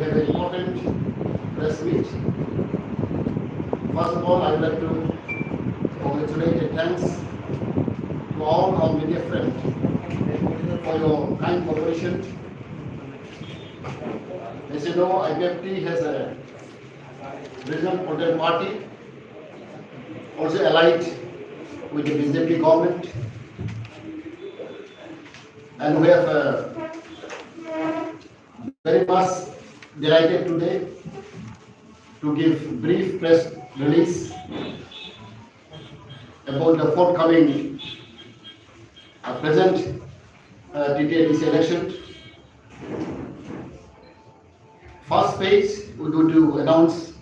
we have an important press meet. First of all, I would like to congratulate and thanks to all our media friends for your kind cooperation. As you know, IPFT has a regional political party, also allied with the BJP government, and we have very much delighted today to give brief press release about the forthcoming present TTNC election. First page, we go to announce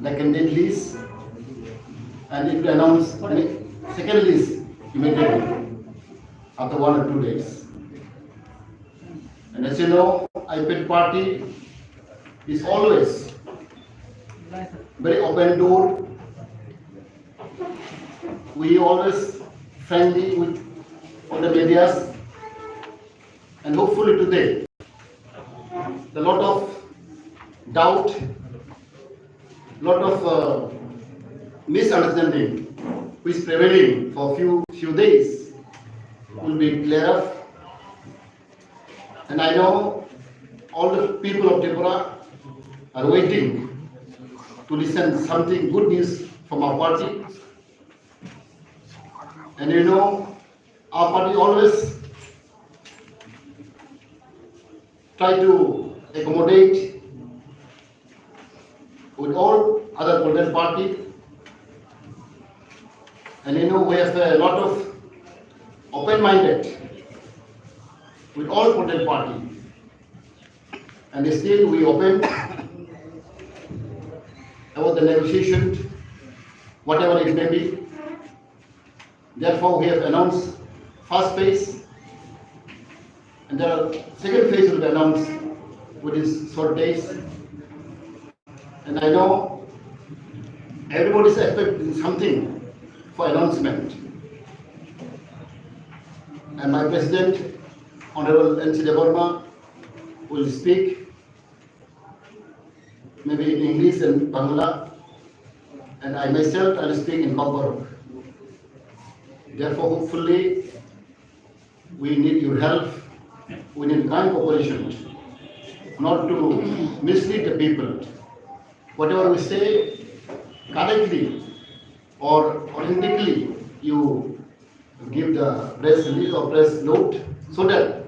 the candidate list, and it will announce second list immediately after 1 or 2 days. And as you know, IPFT party is always very open door. We always friendly with all the medias, and hopefully today, a lot of doubt, lot of misunderstanding which is prevailing for few days will be cleared up. And I know all the people of Tripura are waiting to listen something good news from our party. And you know, our party always try to accommodate with all other political party. And you know, we have a lot of open-minded with all political party. And still we open about the negotiation, whatever it may be. Therefore, we have announced first phase, and the second phase will be announced within short days. And I know everybody is expecting something for announcement. And my president, Honorable N.C. Devarma, will speak maybe in English and Bangla, and I myself will speak in Kokborok. Therefore, hopefully, we need your help, we need kind cooperation, not to mislead the people. Whatever we say, correctly or authentically, you give the press release or press note so that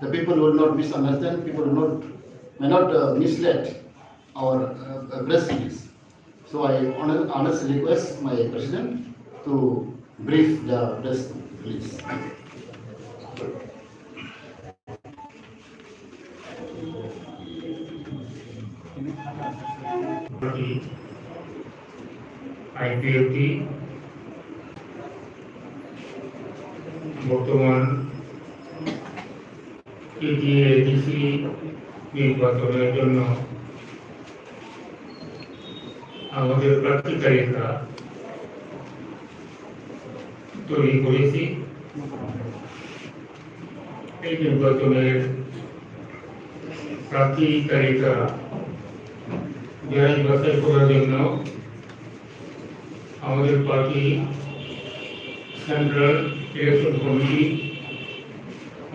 the people will not misunderstand, people may not mislead our press release. So I honestly request my president to brief the press release. IPFT বর্তমান TTADC নির্বাচনের জন্য আমাদের প্রার্থী তালিকা তৈরি করেছি। এই নির্বাচনের প্রার্থী তালিকা যাচাই বাছাই করার জন্য আমাদের পার্টি সেন্ট্রাল ইলেকশন কমিটি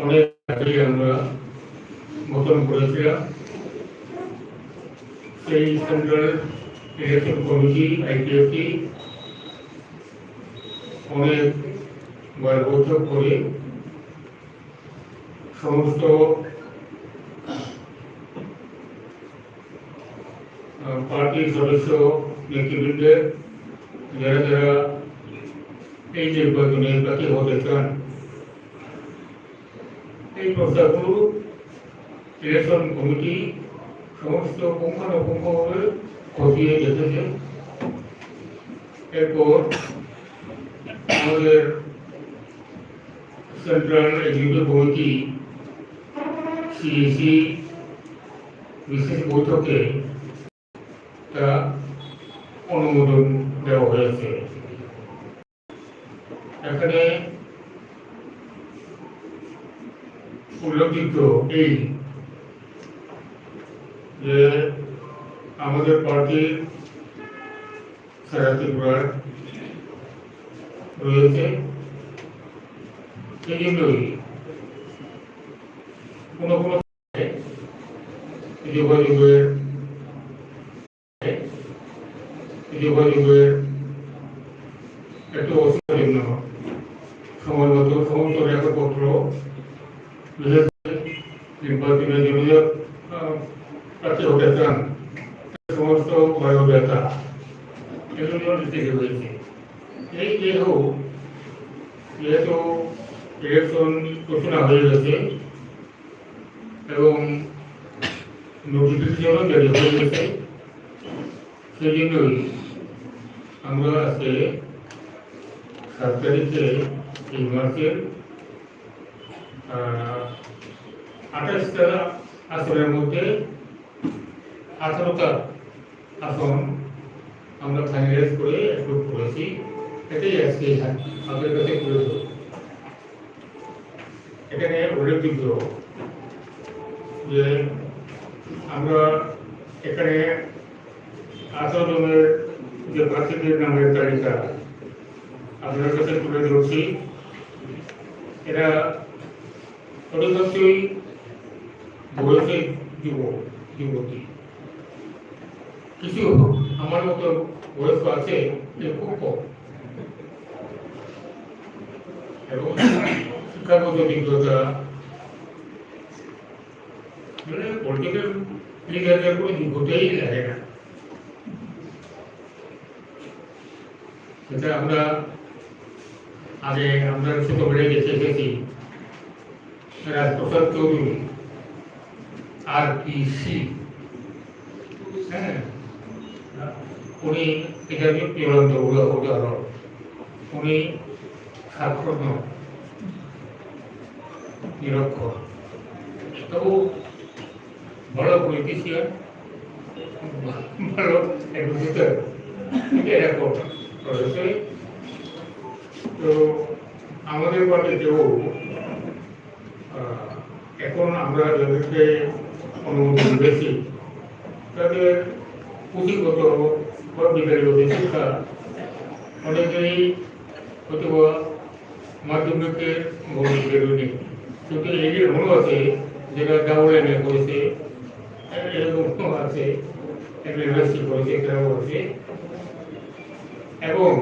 অনেক আগে আমরা গঠন করেছিলাম। সেই সেন্ট্রাল ইলেকশন কমিটি IPFT অনেকবার বৈঠক করে সমস্ত পার্টির সদস্য নেতৃবৃন্দের যারা এই নির্বাচনে প্রার্থী হতে চান, এই প্রস্তাবগুলো ইলেকশন কমিটি সমস্ত পুঙ্খানুপুঙ্খভাবে খতিয়ে দেখেছে। এরপর আমাদের সেন্ট্রাল এক্সিকিউটিভ কমিটি CEC বিশেষ বৈঠকে তা অনুমোদন দেওয়া হয়েছে। এখানে উল্লেখিত এই যে আমাদের পার্টির সারা ত্রিপুরার রয়েছে, সেই জন্যই কোনো কোনো যোগাযোগের একটু অসুবিধার জন্য সময় মতো সমস্ত রেকর্ডপত্র বিশেষ নির্বাচনের জন্য প্রার্থী হতে চান সমস্ত বায়োডাটা এগুলো দিতে হয়েছে। এই যেহেতু ইলেকশন ঘোষণা হয়ে গেছে এবং নোটিফিকেশনও জারি হয়ে গেছে, সেই জন্যই আমরা আজকে 7 তারিখে এই মাসের 28টা আসনের মধ্যে 18টা আসন আমরা ফাইনালাইজ করে অ্যাপ্রুভ করেছি। এটাই আজকে আপনাদের কাছে তুলে ধরব। এখানে উল্লেখযোগ্য যে আমরা এখানে 18 জনের যে প্রার্থীদের নামের তালিকা আপনাদের কাছে তুলে ধরছি। এরা অধিকাংশই বয়সে যুবতী, কিছু আমার মতো বয়স আছে খুব কম এবং শিক্ষাগত যোগ্যতা পলিটিক্যাল লিডারদের কোনো যোগ্যতাই লাগে না। এটা আমরা আগে আমরা ছোটবেলায় দেখে এসেছি রাজপ্রসাদ চৌধুরী RPC, হ্যাঁ, উনি এটাকে চূড়ান্ত উদাহরণ। উনি সাক্ষর নিরক্ষর, তবু ভালো পলিটিশিয়ান, ভালো অ্যাডভোকেট, এরকম রয়েছে। তো আমাদের পার্টিতেও এখন আমরা যাদেরকে অনুমোদন দিয়েছি তাদের পুঁথিগত বা বিদ্যালয়গত শিক্ষা অনেকেই হয়তো মাধ্যমিকের ভৌমিক বেরোয়নি, কিন্তু এই এমনও আছে যেটা ডাবল MA করেছে, এরকম আছে MSc করেছে, এটাও আছে। এবং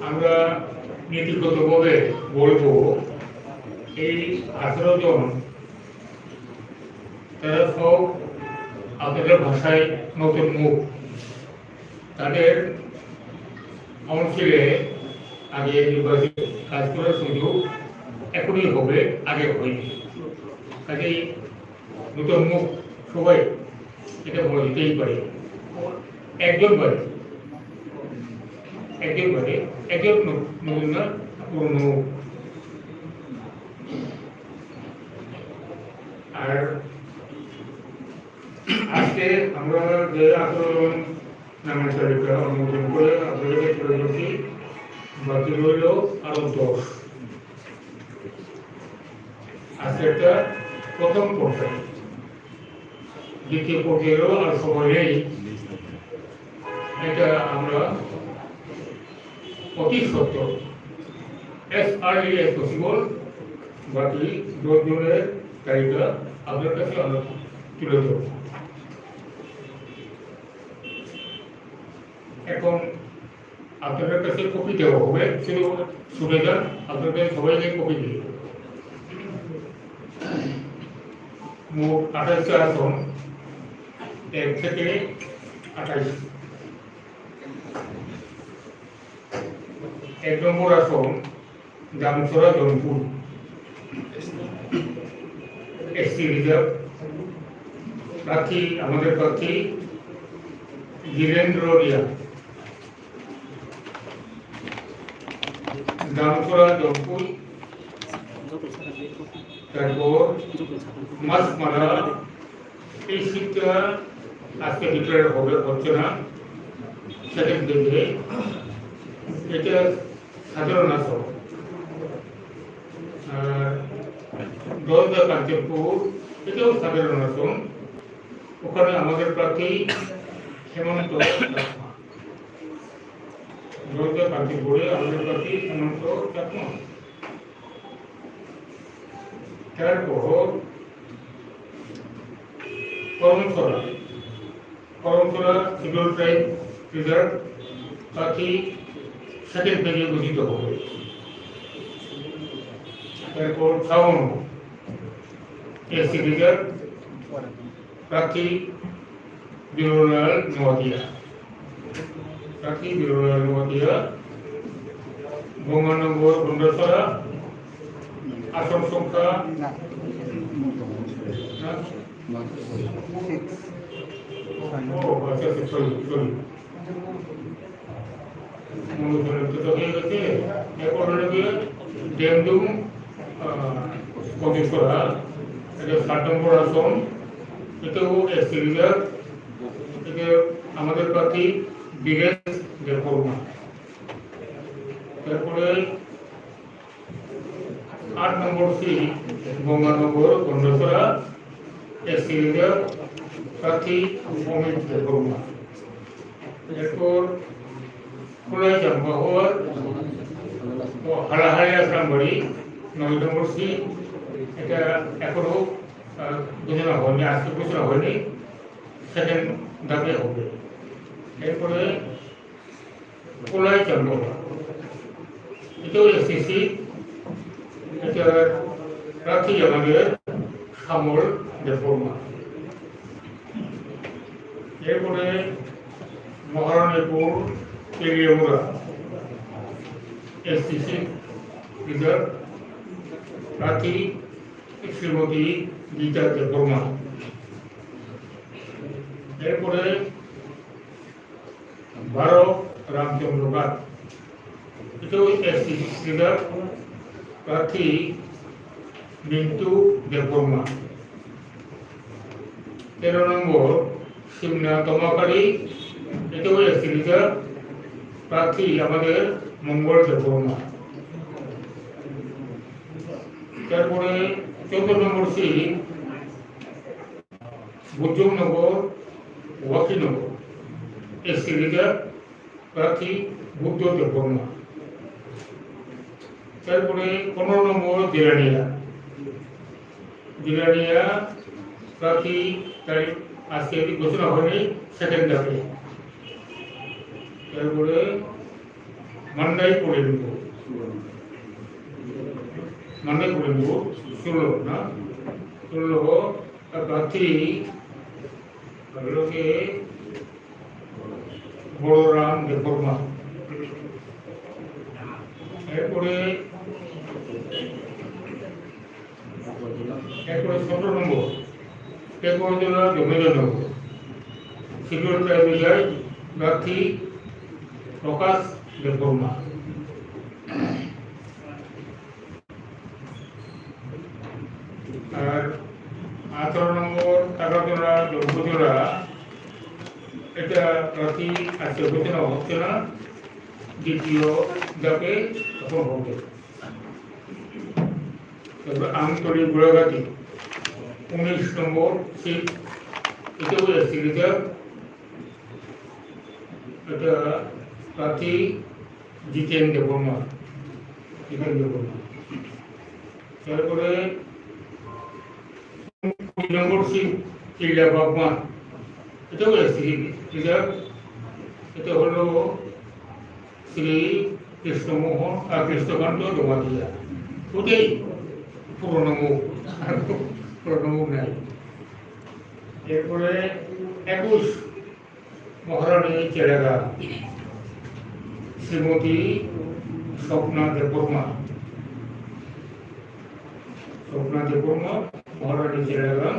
আমরা নীতিগতভাবে বলবো এই 18 জন তারা সব আপনাদের ভাষায় নতুন মুখ। তাদের কাউন্সিলে আগে নির্বাচিত কাজ করার সুযোগ এখনই হবে, আগে হয়নি। কাজেই নতুন মুখ সবাই এটা বলা যেতেই পারে। একজন নতুন না পুরনো। আর আজকে আমরা যে 18 নামের তালিকা অনুমোদন করে আপনাদেরকে তুলে ধরছি, বাকি রইল আরো 10। আজকে একটা প্রথম পর্যায়ে, দ্বিতীয় পর্যায়েরও আর সময় নেই। এটা আমরা অতি সত্তর as early as possible বাকি 10 জনের তালিকা আপনার কাছে আমরা তুলে ধরব। এখন আপনাদের কাছে কপি দেওয়া হবে, শুধু শুনে যান, আপনার কাছে সবাইকে কপি দিয়ে দেব। মোট 28টা আসন, 1 থেকে 28। 1 নম্বর আসন জামছড়া জনপুর SC রিজার্ভ। প্রার্থী আমাদের প্রার্থী বীরেন্দ্র রিয়া। জামছড়া জনপুর, তারপর মাছমারা। এই সিটটা আজকে ডিক্লেয়ার হচ্ছে না, সেকেন্ড দেখে এটা সাধারণ আসন। দলদা কাঞ্চনপুর এটাও সাধারণ আসন। ওখানে আমাদের প্রার্থী হেমন্ত চাকমা। জয়তে প্রার্থী করে আমাদের প্রার্থী হেমন্ত চাকমা। তারপর করমছড়া শিডিউল ট্রাইব রিজার্ভ প্রার্থী সেকেন্ড পেজে ঘোষিত হবে। তারপর ছাউন এসসি রিজার্ভ প্রার্থী বিরলাল নোয়াদিয়া। গঙ্গানগর গন্ডাছড়া আসন সংখ্যা ডেমডুম কবিছড়া, এটা 7 নম্বর আসন, এটাও এসসি রিজার্ভ। এটা আমাদের প্রার্থী বিরেশ দেববর্মা। তারপরে 8 নম্বর seat Ganganagar Gandachhara SC reserve প্রার্থী অমিত দেববর্মা। এরপর খোলাই চাম্পাহর ও হালাহালি আসামবাড়ি 9 নম্বর সিট, এটা এখনো ঘোষণা হয়নি, আজকে ঘোষণা হয়নি, সেকেন্ড ধাপে হবে। এরপরে খোলাই চাম্পাহর, এটাও এসসি, এটার প্রার্থী আমাদের শ্যামল দেববর্মা। এরপরে মহারানীপুর তেলিয়ামুড়া এসসি রিজার্ভ প্রার্থী শ্রীমতী গীতা দেববর্মা। এরপরে 12 রামচন্দ্র ঘাট, এটাও এসসি রিজার্ভ প্রার্থী মিন্টু দেববর্মা। 13 নম্বর সিমনা তমাকারী, এটাও এসসি রিজার্ভ প্রার্থী আমাদের মঙ্গল দেববর্মা। তারপরে 14 নম্বর সিট বুদ্ধনগর ওয়াকিনগর এসসি রিজার্ভ প্রার্থী বুদ্ধ দেববর্মা। তারপরে 15 নম্বর জিরানিয়া প্রার্থী তারিখ আজকে ঘোষণা হয়নি, সেকেন্ড ধাপে। তারপরে মান্দাই পড়েন্ব 16 প্রার্থী বড়রাম দেববর্মা। এরপরে 17 নম্বর টেকমজলা জমিদারনগর শিডিউল ট্রাইব রিজার্ভ প্রার্থী প্রকাশ দেববর্মা। আর 18 নম্বর টাকাতলা জম্বুজলা, এটা প্রার্থী আজকে ঘোষণা হচ্ছে না, দ্বিতীয় ধাপে তখন হবে। তারপর আমতলী গোড়াঘাটি 19 নম্বর সিট, এটাও এসসি রিজার্ভ, এটা প্রার্থী জিতেন দেববর্মা। তারপরে 20 নম্বর সিট চিল্লা বাগমান, এটাও এসসি রিজার্ভ, এটা হলো শ্রী কৃষ্ণকান্ত দোমাদিয়া। ওটাই পুরনো মুখ নাই। এরপরে 21 মহারানী চেরাগা শ্রীমতী স্বপ্না দেববর্মা। মহারানী চেরাগা।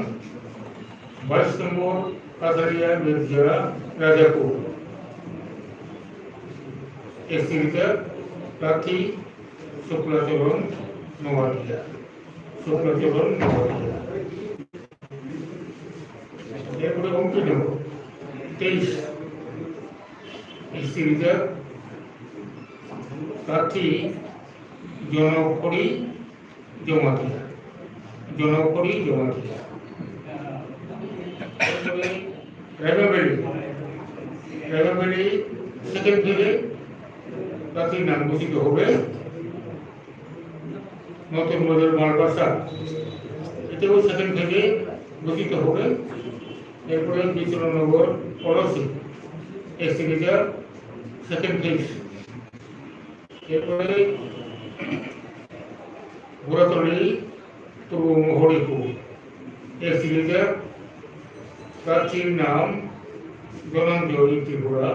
22 নম্বর কাছাড়িয়া মির্জা রাজাপুর এসসি রিজার্ভ প্রার্থী শুক্লাচরণ নোয়াদিয়া। এরপরে অঙ্কিত 23 এসসি রিজার্ভ প্রার্থী জনকরি জমাতিয়া। রাইমাবেলি সেকেন্ড ফেজে প্রার্থীর নাম ঘোষিত হবে। নতুন বাজার মালবাসা এতেও সেকেন্ড ফেজে ঘোষিত হবে। এরপরে বিশ্বনগর পড়শি এসি রিজার্ভ সেকেন্ড ফেজ। এরপরে ঘোড়াতলি পূর্ব হরিপুর এসি রিজার্ভ প্রার্থীর নাম ধনঞ্জয় ত্রিপুরা।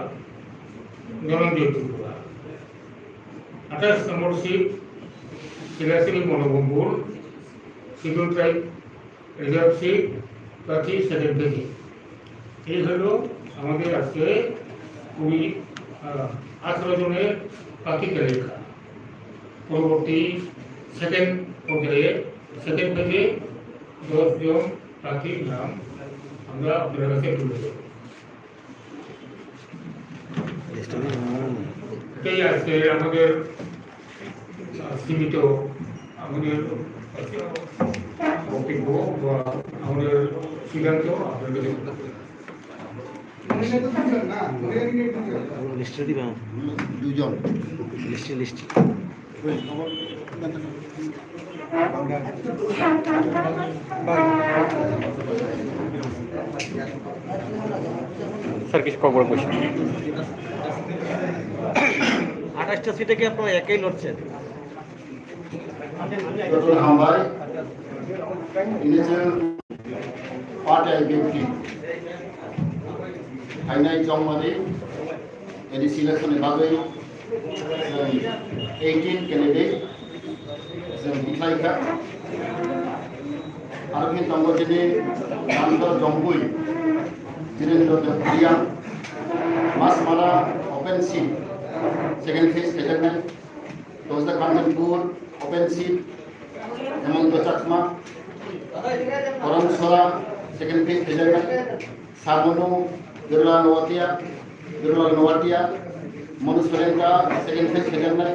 28 নম্বর সিট শিলাশিল মনোবম্বুর শিডিউল ট্রাইব রিজার্ভ সিট প্রার্থী সেকেন্ড ফেজে। এই হলো আমাদের আজকে 18 জনের প্রার্থী তালিকা। পরবর্তী সেকেন্ড পর্যায়ে সেকেন্ড ফেজে 10 জন প্রার্থীর নাম আমরা আপনাদের কাছে তুলে দেব। এটাই আজকে আমাদের সীমিত আমাদের বক্তব্য বা আমাদের সিদ্ধান্ত আপনাদের লিস্টে দিবা দুজন লিস্ট স্যার কিছু খবর বলছি 28টা সিটে কি আপনারা একাই লড়ছেন? Dr. Hambai, initial part I gave him. Final Jomari, any selection above 18 candidate, Miklaika, Arvin Tambojini, Nandar Jombui, Jirendra Priya, Masmara, open seat, second phase, Kajaman, those the Kanjanpur, open seat, Hemant Chakma, Paramsora, second phase, Kajaman, Samonu, Durla Novatia, Monu Sorenka, second phase, Kajaman,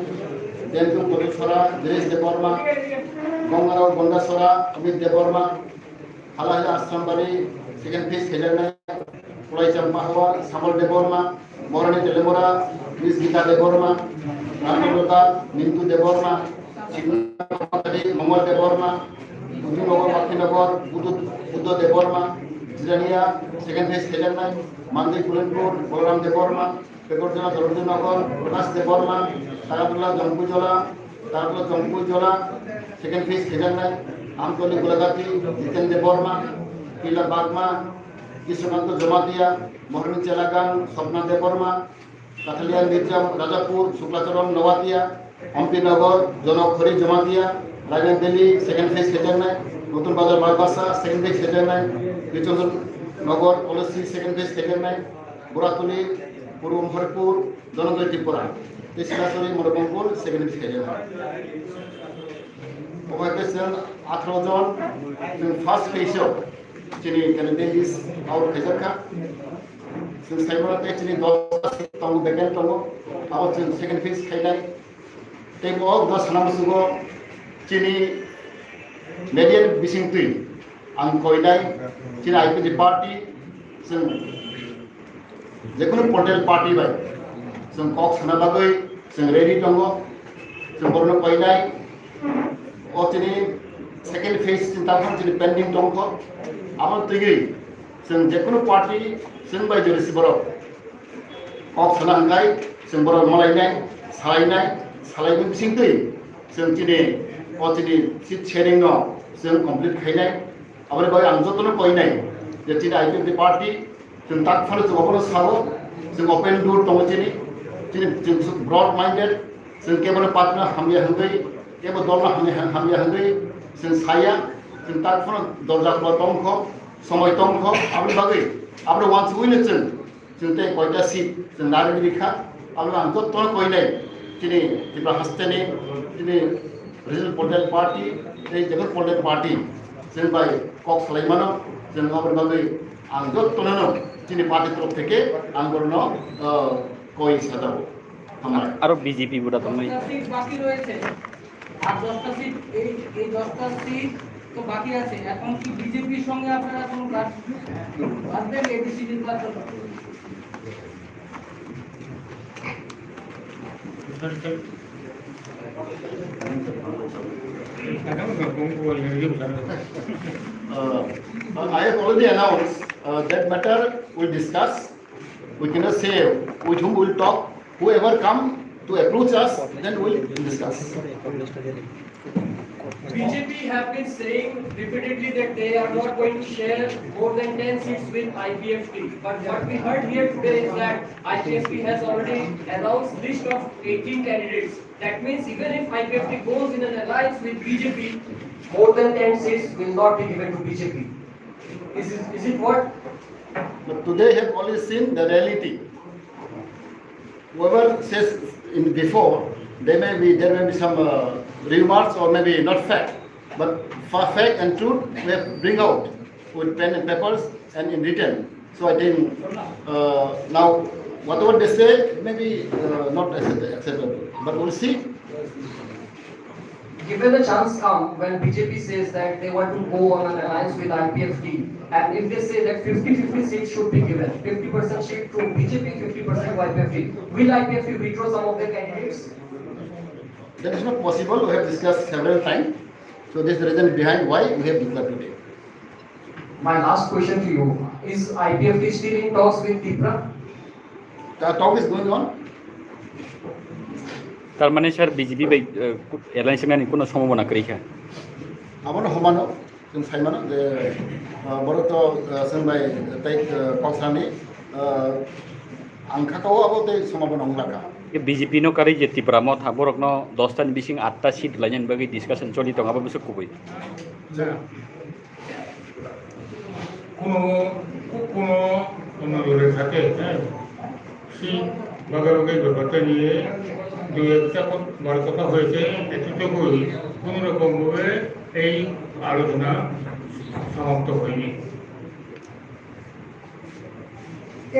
Dentu Kodusora, Dres de Borma, Gongaro Gondasora, Amit de Borma, Halaya Asambari, second phase, Kajaman, Pulai Champahawa, Samal de Borma, Morani Telemora, Miss Gita de Borma, Ramilota, Mintu de Borma, Mongol de Borma, Udinogor Makinogor, Udo de Borma, Zirania, second phase Kejanai, Mandi Kulenpur, Bolaram de Borma, Pekordina Dorudinogor, Pronas de Borma, Taratula Jompujola, second phase Kejanai, Amtoli Gulagati, Jiten de Borma, Pila Bagma, Kiswanto Jomatia, Mohrin Chelagan, Sopna de Borma, Kathalian Mirjam, Rajapur, Suklacharan Novatia, Ampinagor, Jonokhori Jomatia, Rajan Delhi, second phase Kejanai, Notun Bazar Malbasa, second phase Kejanai, Bichondur Nogor, Policy, second phase Kejanai, Buratuli, Purum Harpur, Jonokhori Tripura, Tislasuri, Morabompur, second phase Kejanai. Overcation, 18 জন, first phase of Chini candidate is our Kazaka. Since Simon actually does Tongu Began Tongu, our second phase Kainai, take all those Hanamusugo, Chini, Median Bissing Twin, and Koinai, China IPD party, some Zekun Portal party by some Cox Hanabagoi, some Ready Tongo, some Borno Koinai, or Chini, second phase in Tapan, pending Tongo, our Tigi, some Zekun party. Sing by the receiver of Salangai, Simbor Malainai, Salai Singti, Sintini, Otini, sit sharing no, Sim complete Hainai, our boy Anzotono Poinai, the Tina IPD party, Sintak Falu Open Savo, Sim open door Tomotini, broad minded, Sim Cable partner Hamia Hungry, Cable Donna Hamia Hungry, Sin Saya, Sintak Falu, Dorjak Tomko, Somoy Tomko, Abu Bagi. After once we listen, to take quite a seat, the Narika, after I'm not going to Chini, the Hastani, the Regional Political Party, the General Political Party, sent by Cox Laimano, then Nobel, and Dot Tonano, Chini Party to take it, and Gorno, Koi Sadao. আরো BJP বুড়া তো নাই 10টা seat বাকি রয়েছে আর 10টা seat এই 10টা সিট তো বাকি আছে, এখন কি বিজেপির সঙ্গে আপনারা কোনো কাজ বাঁধবেন এবিসি নির্বাচন? I have already announced that matter we'll discuss. We cannot say with whom we'll talk. Whoever come to approach us, then we'll discuss. BJP have been saying repeatedly that they are not going to share more than 10 seats with IPFT. But what we heard here today is that IPFT has already announced list of 18 candidates. That means even if IPFT goes in an alliance with BJP, more than 10 seats will not be given to BJP. Is it what? But today have only seen the reality. Whoever says in before, there may be some remarks or maybe not fact, but for fact and truth we have bring out with pen and papers and in written. So I think now whatever they say may be not acceptable, but we'll see. Given the chance come when BJP says that they want to go on an alliance with IPFT, and if they say that 50-50 seats should be given, 50% seat to BJP, 50% to IPFT, will IPFT withdraw some of their candidates? That is not possible. We have discussed several times. So this is the reason behind why we have declared today. My last question to you, is IPFT still in talks with TIPRA? The talk is going on. তার মানে sir BJP alliance में কোনো সম্ভাবনা করেছে Amano homano, जों सायमानो जे बरत जोंबाय तै कक्सरानि आंखाकाव आबो तै समाबना हंलाका বিজেপি नो कारि जे त्रिपुरा म था बरक न 10 टानि बिसिं 8 टा सीट लायन बागै डिसकाशन चलि दं आबो बिसो कुबै কোনো দলের সাথে সেই ভাগাভাগি ব্যাপারটা নিয়ে দু একটা বড় কথা হয়েছে, এতটুকুই কোনো রকমভাবে এই আলোচনা সমাপ্ত হয়নি।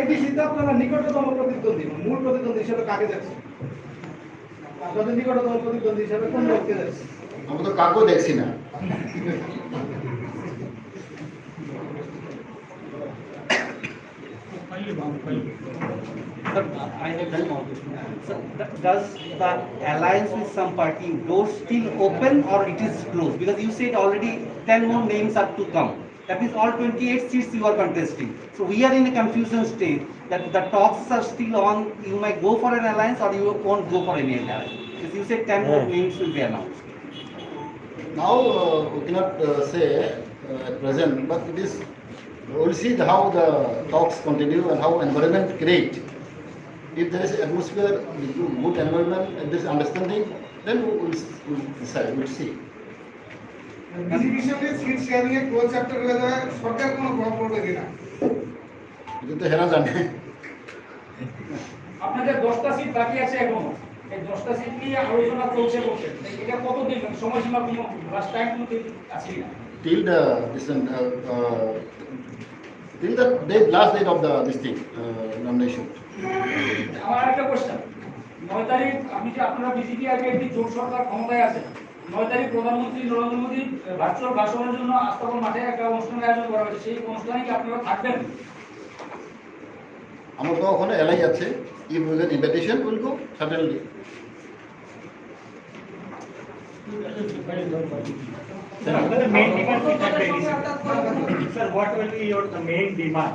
এবিসিতে আপনারা নিকটতম প্রতিদ্বন্দ্বী মূল প্রতিদ্বন্দ্বী হিসেবে কাকে দেখছেন? আপনাদের নিকটতম প্রতিদ্বন্দ্বী হিসেবে কোন দলকে দেখছেন? আমরা তো কাকও দেখছি না। Sir, I have one more question. Sir, does the alliance with some party door still open or it is closed? Because you said already 10 more names are to come. That means all 28 seats you are contesting. So we are in a confusion state that the talks are still on. You might go for an alliance or you won't go for any alliance. Because you said 10 more names will be announced. Now we cannot say at present, but it is. We'll see how the talks continue and how environment create. If there is atmosphere, good environment, and there is understanding, then we'll decide. We'll see. বিজেপির সঙ্গে seat sharing এর close chapter হয়ে যাবে, সরকার কোনো প্রভাব পড়বে কিনা? এটা তো হেরা জানে। আপনাদের 10টা সিট বাকি আছে এখনো, এই 10টা সিট নিয়ে আলোচনা চলছে বলছে, এটা কতদিন সময়সীমা কোনো লাস্ট টাইম কোনো আছে না? Till the till the last date of this thing nomination. আমার একটা কোশ্চেন, 9 তারিখ আপনি যে আপনারা বিজেপি আগে একটি জোট সরকার ক্ষমতায় আছেন, 9 তারিখ প্রধানমন্ত্রী নরেন্দ্র মোদী ভার্চুয়াল ভাষণের জন্য আস্তাবল মাঠে একটা অনুষ্ঠানের আয়োজন করা হয়েছে, সেই অনুষ্ঠানে কি আপনারা থাকবেন? আমার তো ওখানে এলাই আছে। If we get invitation, we'll go certainly. Sir, the main demand of that sir, what will be your the main demand?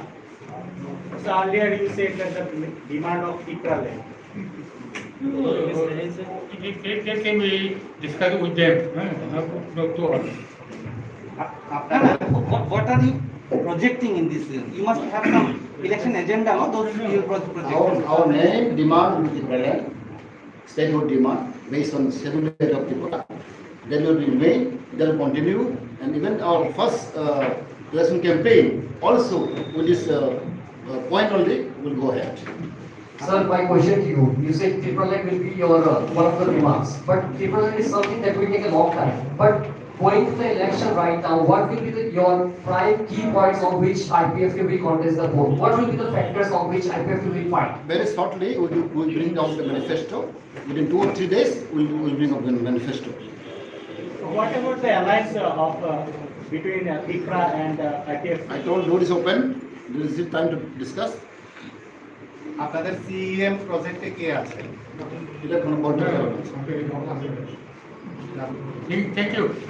So earlier you said that the demand of TIPRA land. That can be discussed with them. Not to us. What are you projecting in this? You must have some election agenda, no? Those you project. Our main demand will be present, statehood demand based on schedule of Tripura. That will remain, that will continue, and even our first election campaign also with this point only will go ahead. Sir, my question to you, you said triple leg will be your one of the demands, but triple leg is something that will take a long time. But going to the election right now, what will be your prime key points on which IPFT will contest the vote? What will be the factors on which IPFT will fight? Very shortly, we'll bring down the manifesto. Within 2 or 3 days, we'll bring up the manifesto. What about the alliance of between ICRA and IPF? I told door is open, this is the time to discuss. আপনাদের CM প্রজেক্টে কে আছে? এটা কোনো বন্ধ করা হচ্ছে। Thank you